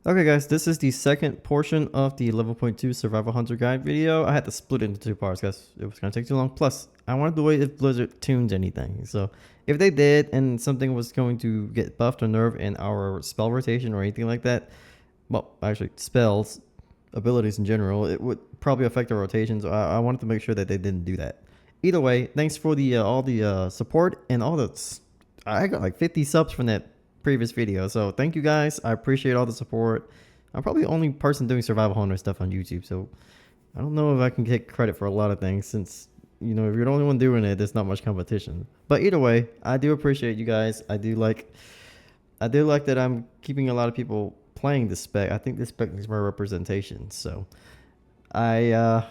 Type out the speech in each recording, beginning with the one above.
Okay guys, this is the second portion of the 11.2 Survival Hunter Guide video. I had to split it into two parts because it was going to take too long. Plus, I wanted to wait if Blizzard tunes anything. So, if they did and something was going to get buffed or nerfed in our spell rotation or anything like that, well, actually, spells, abilities in general, it would probably affect our rotations. So I wanted to make sure that they didn't do that. Either way, thanks for the all the support and all the... I got like 50 subs from that previous video, so thank you guys. I appreciate all the support. I'm probably the only person doing survival hunter stuff on YouTube, so I don't know if I can get credit for a lot of things, since you know, if you're the only one doing it, there's not much competition. But either way, I do appreciate you guys. I do like that I'm keeping a lot of people playing this spec. I think this spec is more representation, so I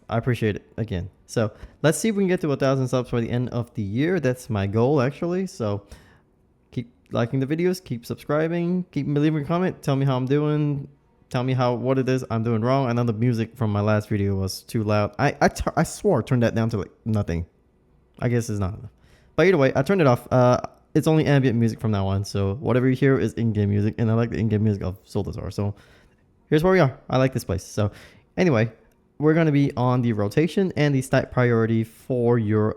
appreciate it again. So let's see if we can get to 1,000 subs by the end of the year. That's my goal, actually. So keep liking the videos, keep subscribing, keep leaving a comment, tell me how I'm doing, tell me what it is I'm doing wrong. I know the music from my last video was too loud. I swore I turned that down to like nothing. I guess it's not enough. But either way, I turned it off. It's only ambient music from now on, so whatever you hear is in-game music, and I like the in-game music of Solazar. So here's where we are. I like this place. So anyway, we're going to be on the rotation and the stat priority for your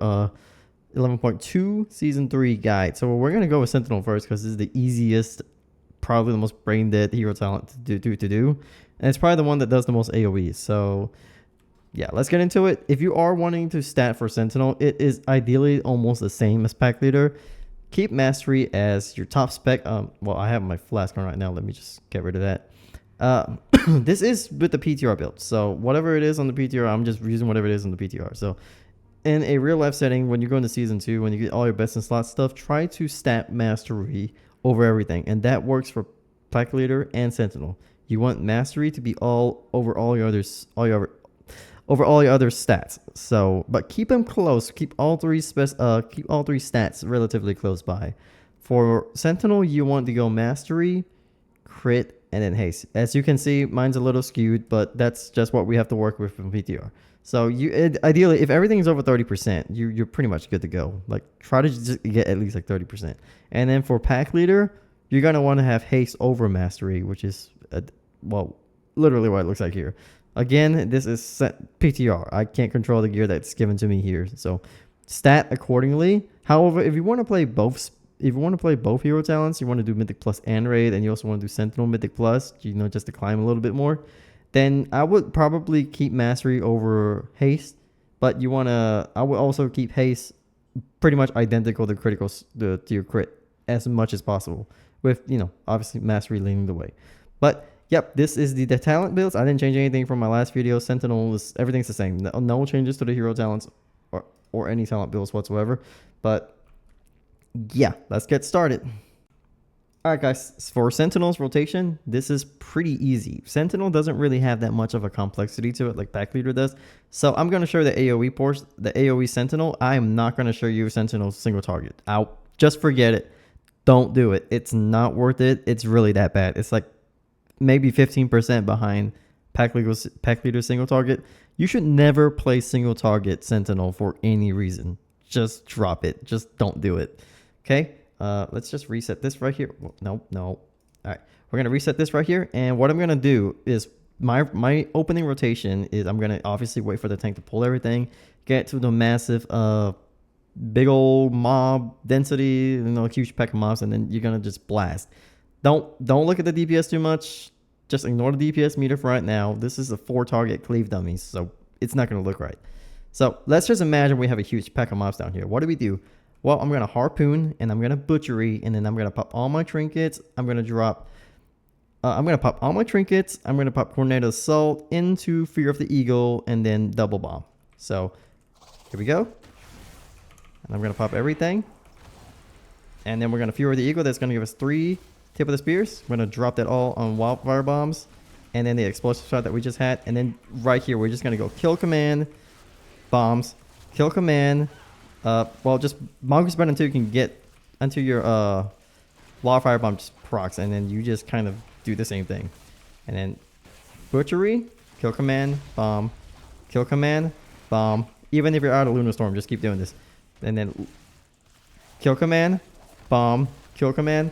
11.2 Season 3 guide. So we're going to go with Sentinel first because this is the easiest, probably the most brain dead hero talent to do. And it's probably the one that does the most AoE. So yeah, let's get into it. If you are wanting to stat for Sentinel, it is ideally almost the same as Pack Leader. Keep Mastery as your top spec. Well, I have my flask on right now. Let me just get rid of that. This is with the PTR build. So whatever it is on the PTR, I'm just using whatever it is on the PTR. So in a real life setting, when you go into Season 2, when you get all your best in slot stuff, try to stat Mastery over everything. And that works for Pack Leader and Sentinel. You want Mastery to be over all your other stats. So, but keep them close. Keep all three stats relatively close by. For Sentinel, you want to go Mastery, Crit, and then Haste. As you can see, mine's a little skewed, but that's just what we have to work with from PTR. So ideally, if everything is over 30%, you're pretty much good to go. Like, try to just get at least like 30%. And then for Pack Leader, you're gonna want to have Haste over Mastery, which is well, literally what it looks like here. Again, this is PTR. I can't control the gear that's given to me here, so stat accordingly. However, if you want to play both hero talents, you want to do Mythic Plus and Raid, and you also want to do Sentinel Mythic Plus, you know, just to climb a little bit more, then I would probably keep Mastery over Haste. But I would also keep Haste pretty much identical to to your crit as much as possible, with, you know, obviously Mastery leading the way. But yep, this is the talent builds. I didn't change anything from my last video. Sentinel everything's the same. No changes to the hero talents or any talent builds whatsoever. But yeah, let's get started. Alright guys, for Sentinel's rotation, this is pretty easy. Sentinel doesn't really have that much of a complexity to it like Pack Leader does. So I'm going to show the AoE portion, the AoE Sentinel. I am not going to show you Sentinel's single target. Just forget it. Don't do it. It's not worth it. It's really that bad. It's like maybe 15% behind Pack Leader single target. You should never play single target Sentinel for any reason. Just drop it. Just don't do it. Okay? Let's just reset this right here. No. All right. We're going to reset this right here. And what I'm going to do is my opening rotation is I'm going to obviously wait for the tank to pull everything, get to the massive big old mob density, you know, huge pack of mobs, and then you're going to just blast. Don't look at the DPS too much. Just ignore the DPS meter for right now. This is a 4-target cleave dummy, so it's not going to look right. So let's just imagine we have a huge pack of mobs down here. What do? Well, I'm going to Harpoon, and I'm going to Butchery, and then I'm going to pop all my trinkets. I'm going to pop all my trinkets. I'm going to pop Coordinated Assault into Fear of the Eagle, and then Double Bomb. So here we go. And I'm going to pop everything. And then we're going to Fear of the Eagle. That's going to give us 3 Tip of the Spears. I'm going to drop that all on Wildfire Bombs. And then the explosive shot that we just had. And then right here, we're just going to go Kill Command, Bombs, Kill Command. Well, just Mongoose Button until you can get until your Wildfire Bomb just procs. And then you just kind of do the same thing. And then Butchery, Kill Command, Bomb, Kill Command, Bomb. Even if you're out of Lunar Storm, just keep doing this. And then Kill Command, Bomb, Kill Command,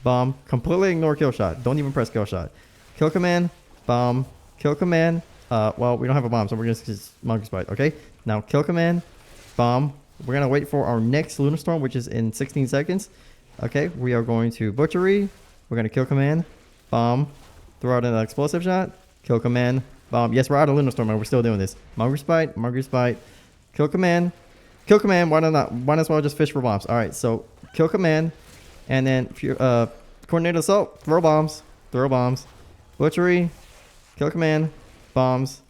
Bomb. Completely ignore Kill Shot. Don't even press Kill Shot. kill command, bomb, kill command. Well, we don't have a bomb, so we're gonna just Monkey's Bite. Okay, now kill command, bomb. We're gonna wait for our next Lunar Storm, which is in 16 seconds. Okay, we are going to Butchery. We're gonna kill command, bomb, throw out an explosive shot, kill command, bomb. Yes, we're out of Lunar Storm, and we're still doing this. Monkey's Bite, kill command, kill command. Why not? Might as well just fish for bombs. All right, so kill command, and then coordinated assault, throw bombs, Butchery, kill command, bombs,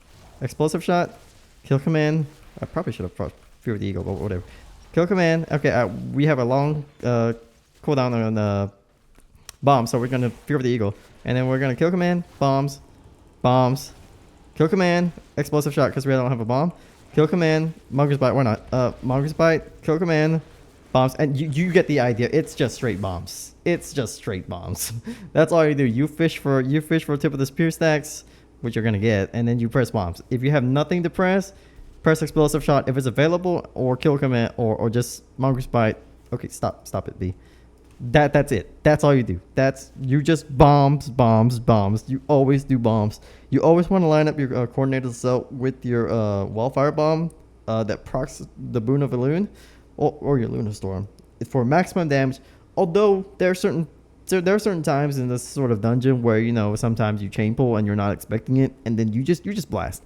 explosive shot, kill command. I probably should have Fear of the Eagle, but whatever. Kill command. Okay, we have a long cooldown on bomb, so we're gonna Fear of the Eagle, and then we're gonna kill command, bombs, kill command, explosive shot because we don't have a bomb. Kill command, Monkey's Bite. Why not? Monkey's Bite, kill command, bombs, and you get the idea. It's just straight bombs. That's all you do. You fish for tip of the spear stacks, which you're gonna get, and then you press bombs. If you have nothing to press explosive shot if it's available, or kill command, or just Monkey's Bite. Okay, stop it, B. That's it. That's all you do. You just bombs. You always do bombs. You always want to line up your coordinated assault with your wildfire bomb that procs the boon of a loon, or your Lunar Storm for maximum damage. Although there are certain times in this sort of dungeon where sometimes you chain pull and you're not expecting it, and then you just blast.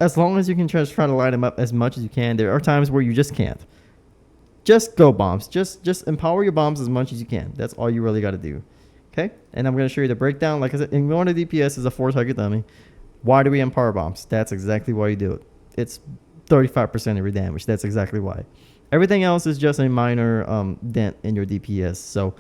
As long as you can try to light them up as much as you can. There are times where you just can't. Just go bombs. Just empower your bombs as much as you can. That's all you really got to do. Okay? And I'm going to show you the breakdown. Like I said, ignore the DPS is a 4-target dummy. Why do we empower bombs? That's exactly why you do it. It's 35% of your damage. That's exactly why. Everything else is just a minor dent in your DPS. So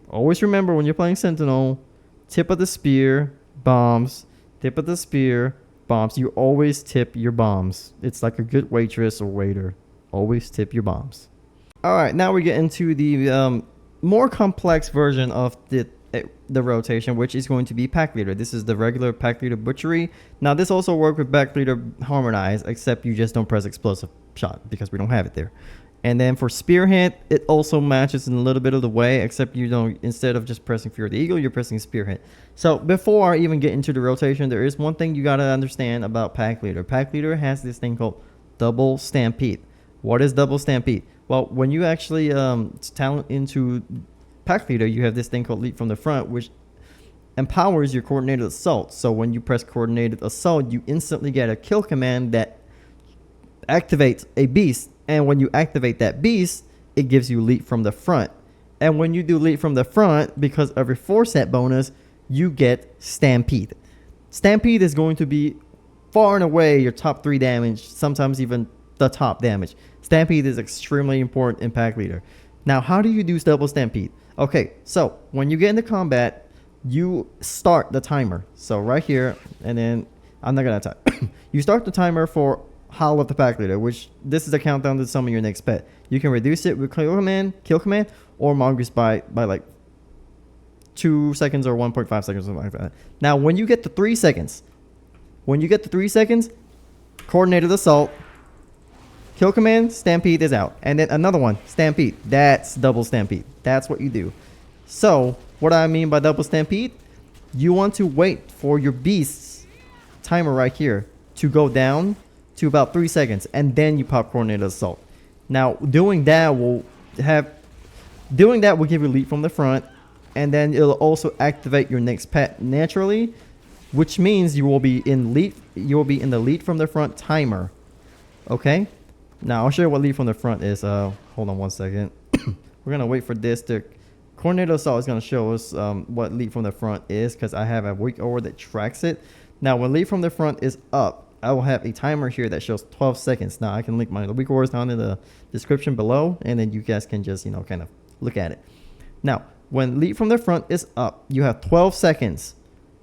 always remember when you're playing Sentinel, tip of the spear, bombs, tip of the spear, bombs. You always tip your bombs. It's like a good waitress or waiter. Always tip your bombs. All right, now we get into the more complex version of the rotation, which is going to be Pack Leader. This is the regular Pack Leader Butchery. Now, this also works with Pack Leader Harmonize, except you just don't press explosive shot because we don't have it there. And then for Spearhead, it also matches in a little bit of the way, except you don't, instead of just pressing Fear of the Eagle, you're pressing Spearhead. So before I even get into the rotation, there is one thing you got to understand about Pack Leader. Pack Leader has this thing called Double Stampede. What is Double Stampede? Well, when you actually talent into Pack Leader, you have this thing called Leap from the Front, which empowers your coordinated assault. So when you press coordinated assault, you instantly get a kill command that activates a beast. And when you activate that beast, it gives you Leap from the Front. And when you do Leap from the Front, because of your 4-set bonus, you get Stampede. Stampede is going to be far and away your top 3 damage, sometimes even the top damage. Stampede is extremely important in Pack Leader. Now, how do you do Double Stampede? Okay, so when you get into combat, you start the timer. So right here, and then I'm not gonna time. You start the timer for Howl of the Pack Leader, which this is a countdown to summon your next pet. You can reduce it with kill command, or Mongoose by like 2 seconds or 1.5 seconds, something like that. Now, when you get to 3 seconds, coordinated assault, kill command, Stampede is out. And then another one, Stampede. That's Double Stampede. That's what you do. So, what I mean by Double Stampede, you want to wait for your beast's timer right here to go down to about 3 seconds, and then you pop coordinated assault. Now, doing that will give you Leap from the Front, and then it'll also activate your next pet naturally, which means you will be in the Leap from the Front timer. Okay? Now, I'll show you what Leap from the Front is. Hold on 1 second. We're going to wait for this. The coordinated assault is going to show us what Leap from the Front is, because I have a weak aura that tracks it. Now, when Leap from the Front is up, I will have a timer here that shows 12 seconds. Now, I can link my weak auras down in the description below, and then you guys can just, kind of look at it. Now, when Leap from the Front is up, you have 12 seconds.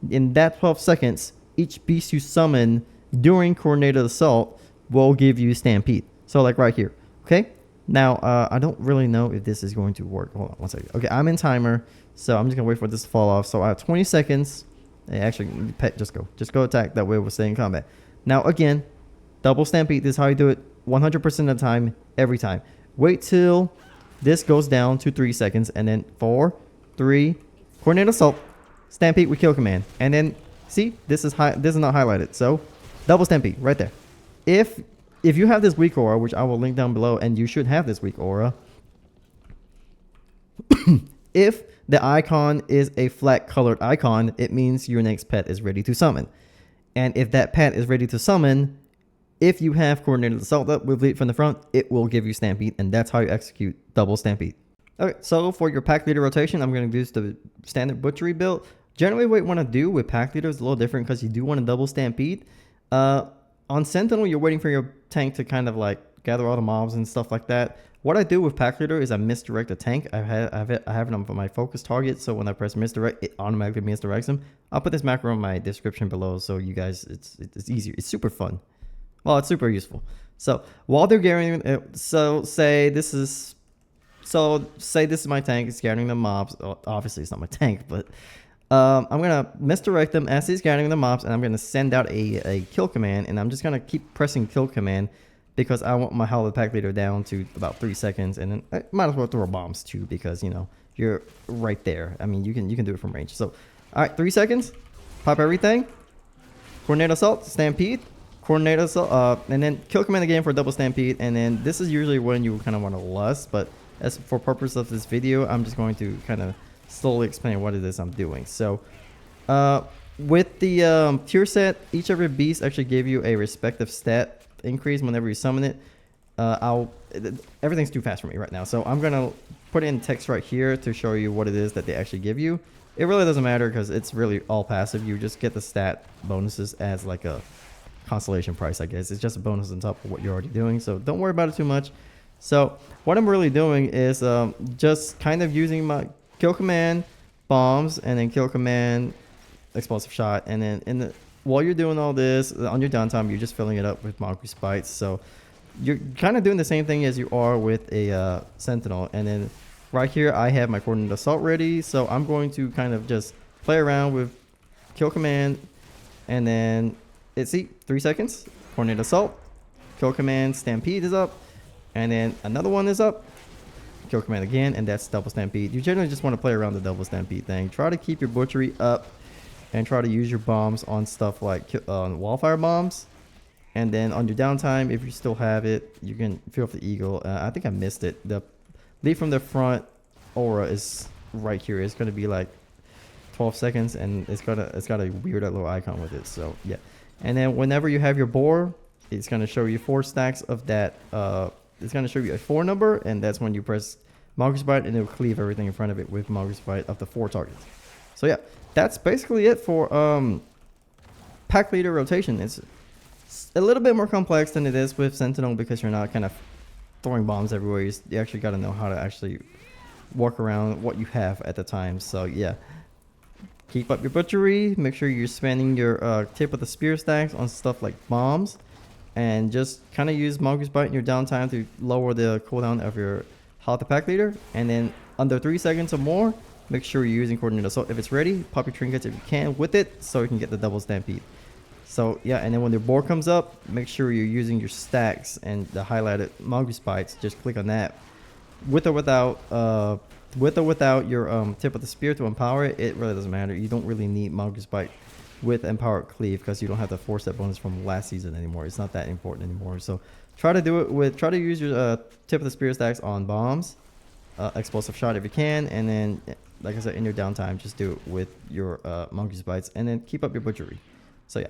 In that 12 seconds, each beast you summon during coordinated assault will give you Stampede. So, like right here. Okay? Now, I don't really know if this is going to work. Hold on 1 second. Okay, I'm in timer, so I'm just going to wait for this to fall off. So, I have 20 seconds. Hey, actually, pet, just go attack. That way we'll stay in combat. Now, again, Double Stampede. This is how you do it 100% of the time, every time. Wait till this goes down to 3 seconds, and then 4, 3, coordinated assault, Stampede with kill command. And then see, this is not highlighted. So double stampede right there. If you have this weak aura, which I will link down below, and you should have this weak aura, if the icon is a flat colored icon, it means your next pet is ready to summon. And if that pet is ready to summon, if you have coordinated assault up with lead from the front, it will give you stampede, and that's how you execute double stampede. Okay, so for your pack leader rotation, I'm going to use the standard butchery build. Generally, what you want to do with pack leader is a little different because you do want to double stampede. On Sentinel, you're waiting for your tank to kind of like gather all the mobs and stuff like that. What I do with pack leader is I misdirect a tank. I have it on my focus target, so when I press misdirect, it automatically misdirects them. I'll put this macro in my description below, so you guys, it's easier. It's super fun. Well, it's super useful. So while they're gathering, say this is my tank. It's gathering the mobs. Obviously, it's not my tank, but I'm gonna misdirect them as he's gathering the mobs, and I'm gonna send out a kill command, and I'm just gonna keep pressing kill command because I want my Howl of the Pack leader down to about 3 seconds, and then I might as well throw bombs too because, you know, you're right there. I mean, you can do it from range. So, all right, 3 seconds, pop everything, coordinate assault, stampede, coordinate assault, and then kill command again for double stampede, and then this is usually when you kind of want to lust, but as for purpose of this video, I'm just going to kind of slowly explain what it is I'm doing. So, with the tier set, each of your beasts actually give you a respective stat increase whenever you summon it. Everything's too fast for me right now, so I'm gonna put in text right here to show you what it is that they actually give you. It really doesn't matter because it's really all passive. You just get the stat bonuses as like a consolation price, I guess. It's just a bonus on top of what you're already doing, so don't worry about it too much. So what I'm really doing is just kind of using my kill command bombs and then kill command explosive shot, and then while you're doing all this on your downtime, you're just filling it up with mongoose spites. So you're kind of doing the same thing as you are with a sentinel. And then right here I have my coordinated assault ready, so I'm going to kind of just play around with kill command, and then see 3 seconds, coordinated assault, kill command, stampede is up, and then another one is up, kill command again, and that's double stampede. You generally just want to play around the double stampede thing. Try to keep your butchery up and try to use your bombs on stuff like wildfire bombs. And then on your downtime, if you still have it, you can fill up the eagle. I think I missed it. The lead from the front aura is right here. It's going to be like 12 seconds, and it's got a weird little icon with it. So yeah. And then whenever you have your boar, it's going to show you 4 stacks of that. It's going to show you a 4 number, and that's when you press mongoose bite, and it will cleave everything in front of it with mongoose bite of the 4 targets. So yeah, that's basically it for pack leader rotation. It's a little bit more complex than it is with Sentinel because you're not kind of throwing bombs everywhere. You actually got to know how to actually work around what you have at the time. So yeah, keep up your butchery. Make sure you're spending your tip of the spear stacks on stuff like bombs, and just kind of use mongoose bite in your downtime to lower the cooldown of your Howl of the Pack leader. And then under 3 seconds or more, make sure you're using coordinated assault. If it's ready, pop your trinkets if you can with it, so you can get the double stampede. So yeah, and then when the board comes up, make sure you're using your stacks and the highlighted mongoose bites. Just click on that. With or without your tip of the spear to empower it, it really doesn't matter. You don't really need mongoose bite with empowered cleave because you don't have the 4-step bonus from last season anymore. It's not that important anymore. So try to use your tip of the spear stacks on bombs, explosive shot if you can, and then like I said, in your downtime, just do it with your mongoose bites, and then keep up your butchery. So yeah,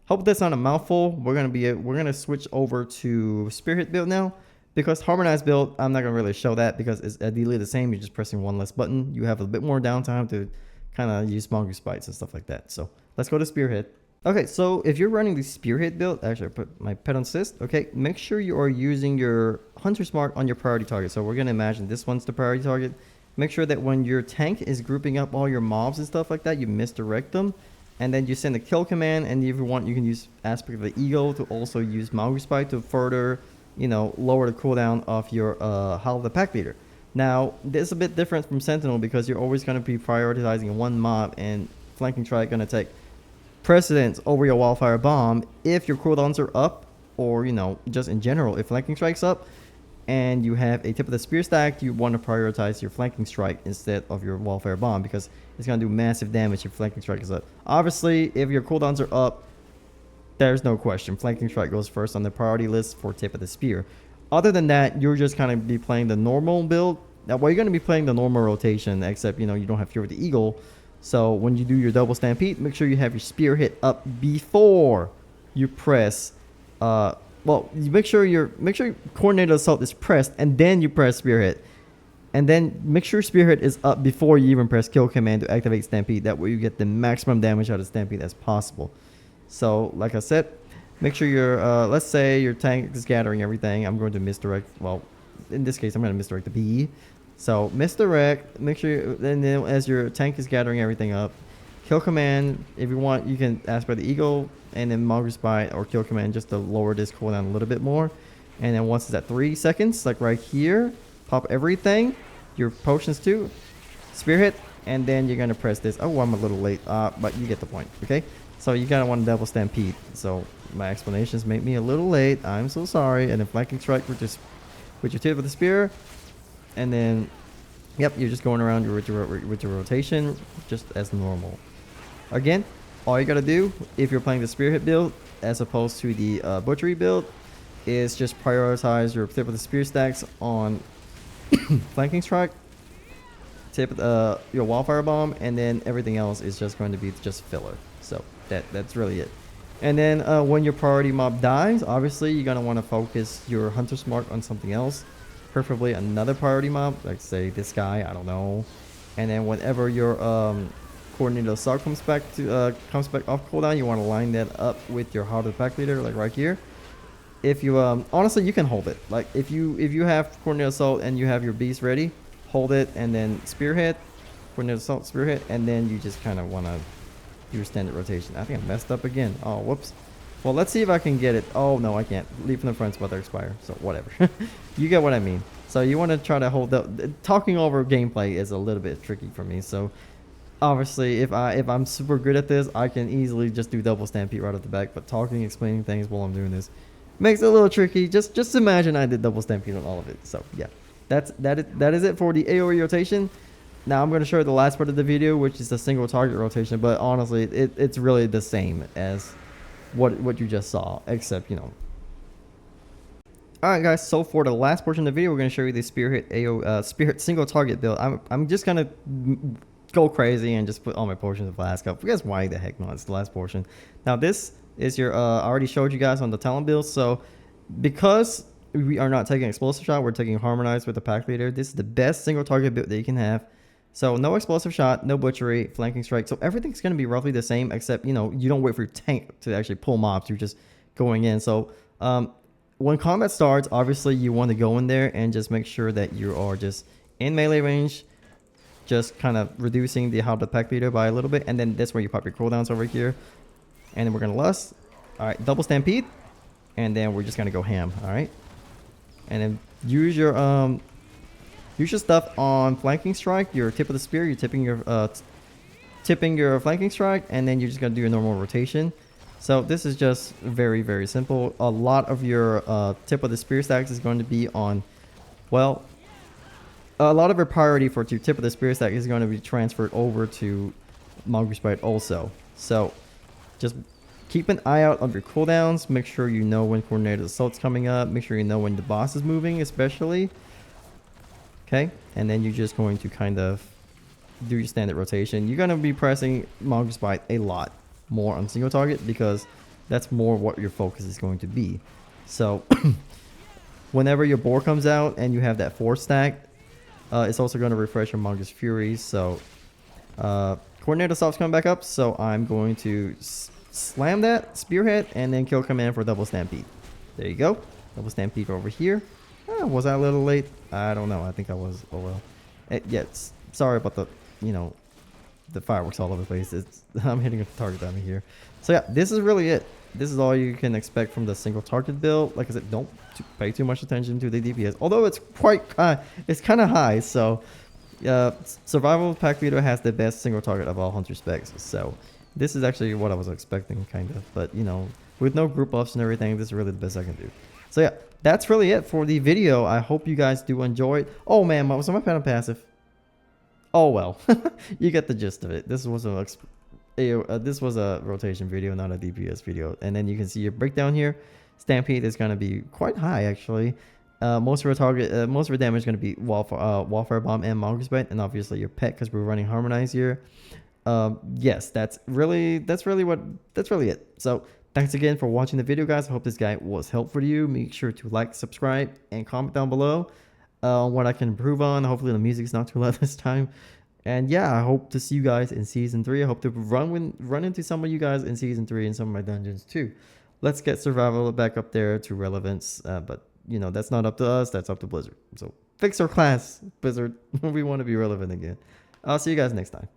hope that's not a mouthful. We're gonna switch over to Spearhead build now, because Harmonize build, I'm not gonna really show that because it's ideally the same. You're just pressing one less button. You have a bit more downtime to kind of use mongoose bites and stuff like that. So let's go to Spearhead. Okay, so if you're running the Spearhead build, actually I put my pet on assist. Okay, make sure you are using your Hunter's Mark on your priority target. So we're gonna imagine this one's the priority target. Make sure that when your tank is grouping up all your mobs and stuff like that, you misdirect them, and then you send a kill command. And if you want, you can use aspect of the eagle to also use mongoose bite to further, you know, lower the cooldown of your Howl of the Pack leader. Now this is a bit different from Sentinel because you're always going to be prioritizing one mob, and flanking strike going to take precedence over your wildfire bomb if your cooldowns are up, or you know, just in general, if flanking strike's up. and you have a tip of the spear stack, you want to prioritize your flanking strike instead of your wildfire bomb, because it's going to do massive damage if flanking strike is up. Obviously, if your cooldowns are up, there's no question. Flanking strike goes first on the priority list for tip of the spear. Other than that, you're just kind of be playing the normal build. Now, well, you're going to be playing the normal rotation, except, you know, you don't have Fury the Eagle. So when you do your double stampede, make sure you have your spearhead up before you press. Well, you make sure your coordinated assault is pressed, and then you press spearhead. And then make sure spearhead is up before you even press kill command to activate stampede. That way you get the maximum damage out of stampede as possible. So, like I said, make sure your, let's say your tank is gathering everything. I'm going to misdirect, well, in this case, I'm going to misdirect the B. So, misdirect, make sure, and then as your tank is gathering everything up, kill command, if you want, you can ask for the eagle, and then Mongoose Bite or kill command just to lower this cooldown a little bit more. And then once it's at 3 seconds, like right here, pop everything, your potions too, spearhead, and then you're going to press this. Oh, I'm a little late, but you get the point, okay? So you gotta want to double stampede. So my explanations made me a little late. I'm so sorry. And then flanking strike with your tip of the spear, and then yep, you're just going around with your rotation just as normal. Again, all you gotta do if you're playing the spearhead build as opposed to the butchery build is just prioritize your tip of the spear stacks on flanking strike, tip your wildfire bomb, and then everything else is just going to be just filler. So that's really it. And then when your priority mob dies, obviously you're going to want to focus your hunter's mark on something else, preferably another priority mob, like say this guy, I don't know. And then whenever your coordinated assault comes back off cooldown, you want to line that up with your Heart of the Pack Leader, like right here. If you honestly, you can hold it. Like if you have coordinated assault and you have your beast ready, hold it, and then spearhead, coordinated assault, spearhead, and then you just kind of want to your standard rotation. I think I messed up again. Oh, whoops. Well, let's see if I can get it. Oh, no, I can't. Leave from the front's about to expire. So, whatever. You get what I mean. So, you want to try to hold up. Talking over gameplay is a little bit tricky for me. So, obviously, if I'm super good at this, I can easily just do double stampede right off the back. But talking, explaining things while I'm doing this makes it a little tricky. Just imagine I did double stampede on all of it. So, yeah. That is it for the AoE rotation. Now I'm going to show you the last part of the video, which is the single target rotation, but honestly, it's really the same as what you just saw, except, you know. Alright guys, so for the last portion of the video, we're going to show you the Spearhead single target build. I'm just going to go crazy and just put all my portions of last cup. Because why the heck not? It's the last portion. Now this is your, I already showed you guys on the talent build, so because we are not taking explosive shot, we're taking Harmonize with the pack leader. This is the best single target build that you can have. So no explosive shot, no butchery, flanking strike. So everything's going to be roughly the same, except, you know, you don't wait for your tank to actually pull mobs. You're just going in. So when combat starts, obviously you want to go in there and just make sure that you are just in melee range, just kind of reducing the Heart of the Pack Leader by a little bit. And then that's where you pop your cooldowns over here. And then we're going to lust. All right, double stampede. And then we're just going to go ham. All right. And then use your stuff on flanking strike, your tip of the spear, you're tipping your flanking strike, and then you're just gonna do your normal rotation. So this is just very, very simple. A lot of your tip of the spear stacks is going to be on, well, a lot of your priority for your tip of the spear stack is going to be transferred over to Mongoose Bite also. So just keep an eye out of your cooldowns. Make sure you know when coordinated assault's coming up. Make sure you know when the boss is moving, especially. Okay, and then you're just going to kind of do your standard rotation. You're going to be pressing Mongoose Bite a lot more on single target because that's more what your focus is going to be. So whenever your boar comes out and you have that 4 stack, it's also going to refresh your Mongoose Fury. So coordinated assault's coming back up, so I'm going to slam that spearhead and then kill command for double stampede. There you go, double stampede over here. Was I a little late? I don't know. I think I was. Oh well. Yeah, sorry about the, you know, the fireworks all over the place. I'm hitting a target down here. So yeah, this is really it. This is all you can expect from the single target build. Like I said, don't pay too much attention to the DPS, although it's quite it's kind of high. So Survival Pack Leader has the best single target of all hunter specs. So this is actually what I was expecting, kind of. But you know, with no group buffs and everything, this is really the best I can do. So yeah, that's really it for the video. I hope you guys do enjoy it. Oh man, was my pet on passive? Oh well, you get the gist of it. This was a rotation video, not a DPS video. And then you can see your breakdown here. Stampede is going to be quite high actually. Most of our damage is going to be Wallfire Bomb and Mongoose Bite, and obviously your pet because we're running Harmonize here. Yes, that's really it. So thanks again for watching the video, guys. I hope this guy was helpful to you. Make sure to like, subscribe, and comment down below what I can improve on. Hopefully the music's not too loud this time. And yeah, I hope to see you guys in Season 3. I hope to run into some of you guys in Season 3 in some of my dungeons too. Let's get survival back up there to relevance. But, you know, that's not up to us. That's up to Blizzard. So fix our class, Blizzard. We want to be relevant again. I'll see you guys next time.